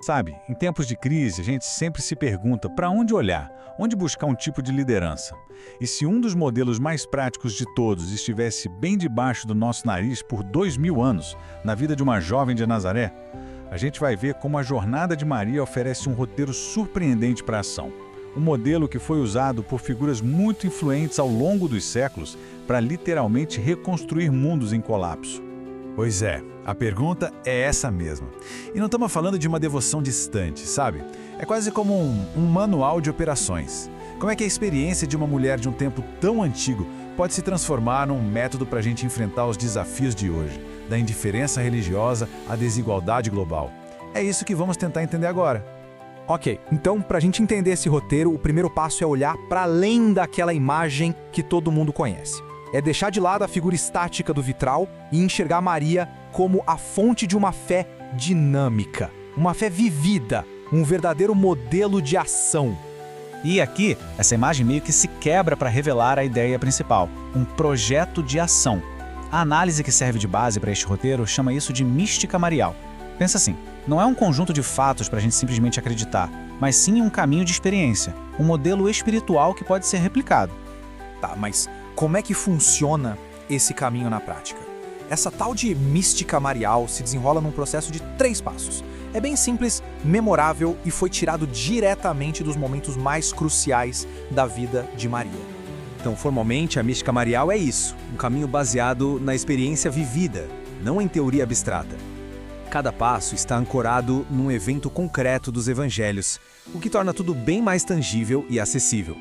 Sabe, em tempos de crise, a gente sempre se pergunta para onde olhar, onde buscar um tipo de liderança. E se um dos modelos mais práticos de todos estivesse bem debaixo do nosso nariz por 2000 anos, na vida de uma jovem de Nazaré, a gente vai ver como a jornada de Maria oferece um roteiro surpreendente para a ação. Um modelo que foi usado por figuras muito influentes ao longo dos séculos para literalmente reconstruir mundos em colapso. Pois é, a pergunta é essa mesma. E não estamos falando de uma devoção distante, sabe? É quase como um manual de operações. Como é que a experiência de uma mulher de um tempo tão antigo pode se transformar num método para a gente enfrentar os desafios de hoje, da indiferença religiosa à desigualdade global? É isso que vamos tentar entender agora. Ok, então para a gente entender esse roteiro, o primeiro passo é olhar para além daquela imagem que todo mundo conhece. É deixar de lado a figura estática do vitral e enxergar Maria como a fonte de uma fé dinâmica, uma fé vivida, um verdadeiro modelo de ação. E aqui, essa imagem meio que se quebra para revelar a ideia principal, um projeto de ação. A análise que serve de base para este roteiro chama isso de mística marial. Pensa assim, não é um conjunto de fatos para a gente simplesmente acreditar, mas sim um caminho de experiência, um modelo espiritual que pode ser replicado. Tá, mas como é que funciona esse caminho na prática? Essa tal de mística marial se desenrola num processo de 3 passos. É bem simples, memorável e foi tirado diretamente dos momentos mais cruciais da vida de Maria. Então, formalmente, a mística marial é isso, um caminho baseado na experiência vivida, não em teoria abstrata. Cada passo está ancorado num evento concreto dos evangelhos, o que torna tudo bem mais tangível e acessível.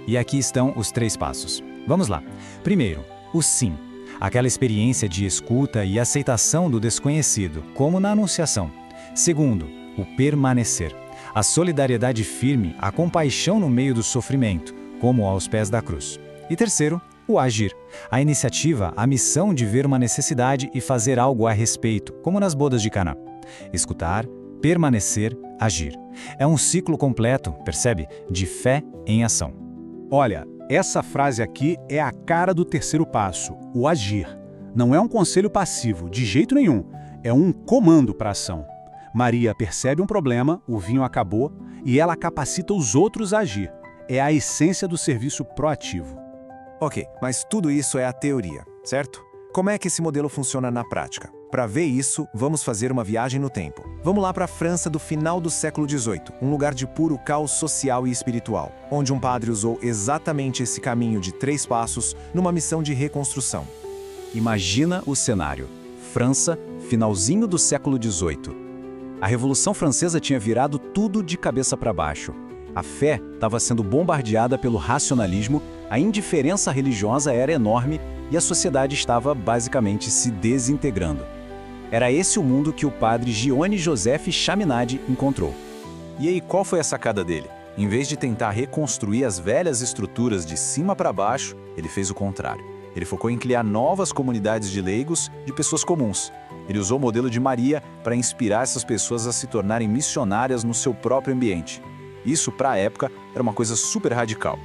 E aqui estão os 3 passos. Vamos lá. Primeiro, o sim. Aquela experiência de escuta e aceitação do desconhecido, como na Anunciação. Segundo, o permanecer. A solidariedade firme, a compaixão no meio do sofrimento, como aos pés da cruz. E terceiro, o agir. A iniciativa, a missão de ver uma necessidade e fazer algo a respeito, como nas bodas de Caná. Escutar, permanecer, agir. É um ciclo completo, percebe? De fé em ação. Olha, essa frase aqui é a cara do terceiro passo, o agir. Não é um conselho passivo, de jeito nenhum. É um comando para a ação. Maria percebe um problema, o vinho acabou, e ela capacita os outros a agir. É a essência do serviço proativo. Ok, mas tudo isso é a teoria, certo? Como é que esse modelo funciona na prática? Para ver isso, vamos fazer uma viagem no tempo. Vamos lá para a França do final do século XVIII, um lugar de puro caos social e espiritual, onde um padre usou exatamente esse caminho de 3 passos numa missão de reconstrução. Imagina o cenário. França, finalzinho do século XVIII. A Revolução Francesa tinha virado tudo de cabeça para baixo. A fé estava sendo bombardeada pelo racionalismo, a indiferença religiosa era enorme e a sociedade estava basicamente se desintegrando. Era esse o mundo que o padre Gione Joseph Chaminade encontrou. E aí, qual foi a sacada dele? Em vez de tentar reconstruir as velhas estruturas de cima para baixo, ele fez o contrário. Ele focou em criar novas comunidades de leigos, de pessoas comuns. Ele usou o modelo de Maria para inspirar essas pessoas a se tornarem missionárias no seu próprio ambiente. Isso, para a época, era uma coisa super radical.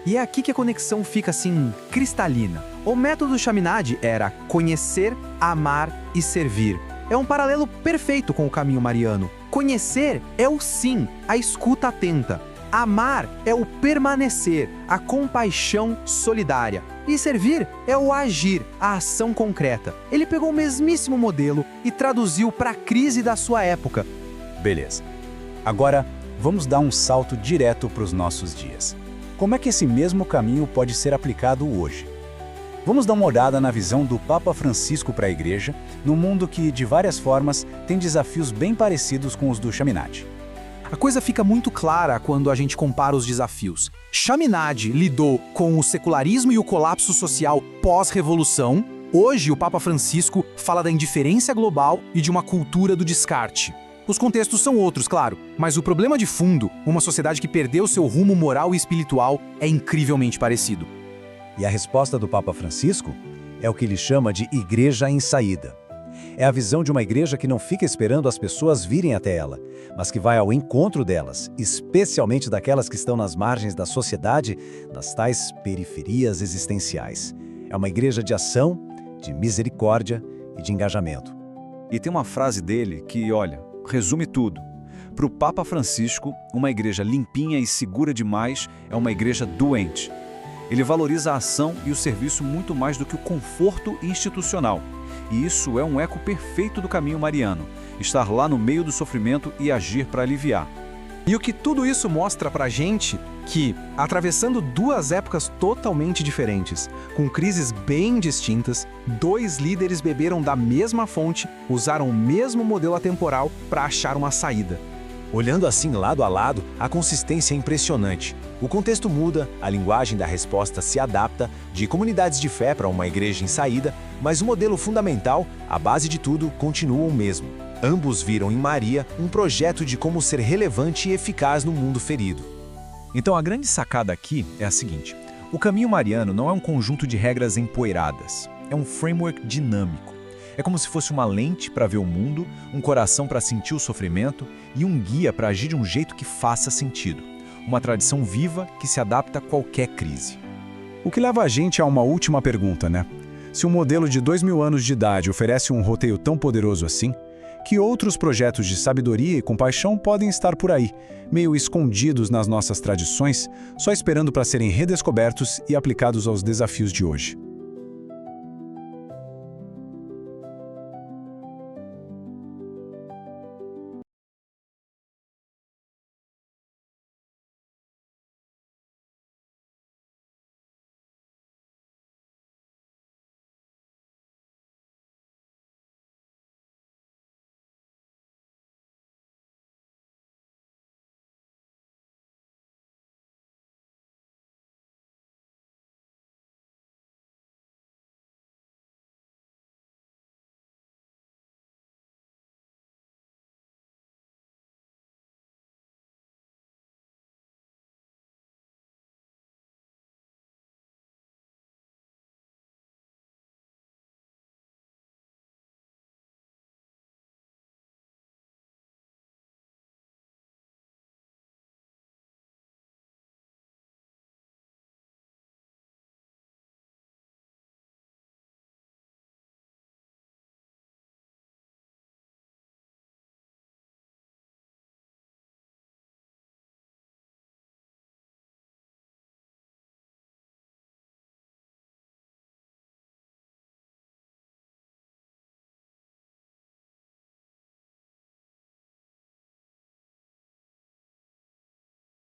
E é aqui que a conexão fica assim, cristalina. O método Chaminade era conhecer, amar e servir. É um paralelo perfeito com o caminho mariano. Conhecer é o sim, a escuta atenta. Amar é o permanecer, a compaixão solidária. E servir é o agir, a ação concreta. Ele pegou o mesmíssimo modelo e traduziu para a crise da sua época. Beleza. Agora, vamos dar um salto direto para os nossos dias. Como é que esse mesmo caminho pode ser aplicado hoje? Vamos dar uma olhada na visão do Papa Francisco para a Igreja, num mundo que, de várias formas, tem desafios bem parecidos com os do Chaminade. A coisa fica muito clara quando a gente compara os desafios. Chaminade lidou com o secularismo e o colapso social pós-revolução. Hoje, o Papa Francisco fala da indiferença global e de uma cultura do descarte. Os contextos são outros, claro, mas o problema de fundo, uma sociedade que perdeu seu rumo moral e espiritual, é incrivelmente parecido. E a resposta do Papa Francisco é o que ele chama de igreja em saída. É a visão de uma igreja que não fica esperando as pessoas virem até ela, mas que vai ao encontro delas, especialmente daquelas que estão nas margens da sociedade, nas tais periferias existenciais. É uma igreja de ação, de misericórdia e de engajamento. E tem uma frase dele que, olha, resume tudo. Para o Papa Francisco, uma igreja limpinha e segura demais é uma igreja doente. Ele valoriza a ação e o serviço muito mais do que o conforto institucional. E isso é um eco perfeito do caminho mariano, estar lá no meio do sofrimento e agir para aliviar. E o que tudo isso mostra pra gente que, atravessando duas épocas totalmente diferentes, com crises bem distintas, dois líderes beberam da mesma fonte, usaram o mesmo modelo atemporal para achar uma saída. Olhando assim lado a lado, a consistência é impressionante. O contexto muda, a linguagem da resposta se adapta, de comunidades de fé para uma igreja em saída, mas o modelo fundamental, a base de tudo, continua o mesmo. Ambos viram em Maria um projeto de como ser relevante e eficaz no mundo ferido. Então a grande sacada aqui é a seguinte: o caminho mariano não é um conjunto de regras empoeiradas, é um framework dinâmico. É como se fosse uma lente para ver o mundo, um coração para sentir o sofrimento e um guia para agir de um jeito que faça sentido. Uma tradição viva que se adapta a qualquer crise. O que leva a gente a uma última pergunta, né? Se um modelo de 2000 anos de idade oferece um roteiro tão poderoso assim, que outros projetos de sabedoria e compaixão podem estar por aí, meio escondidos nas nossas tradições, só esperando para serem redescobertos e aplicados aos desafios de hoje?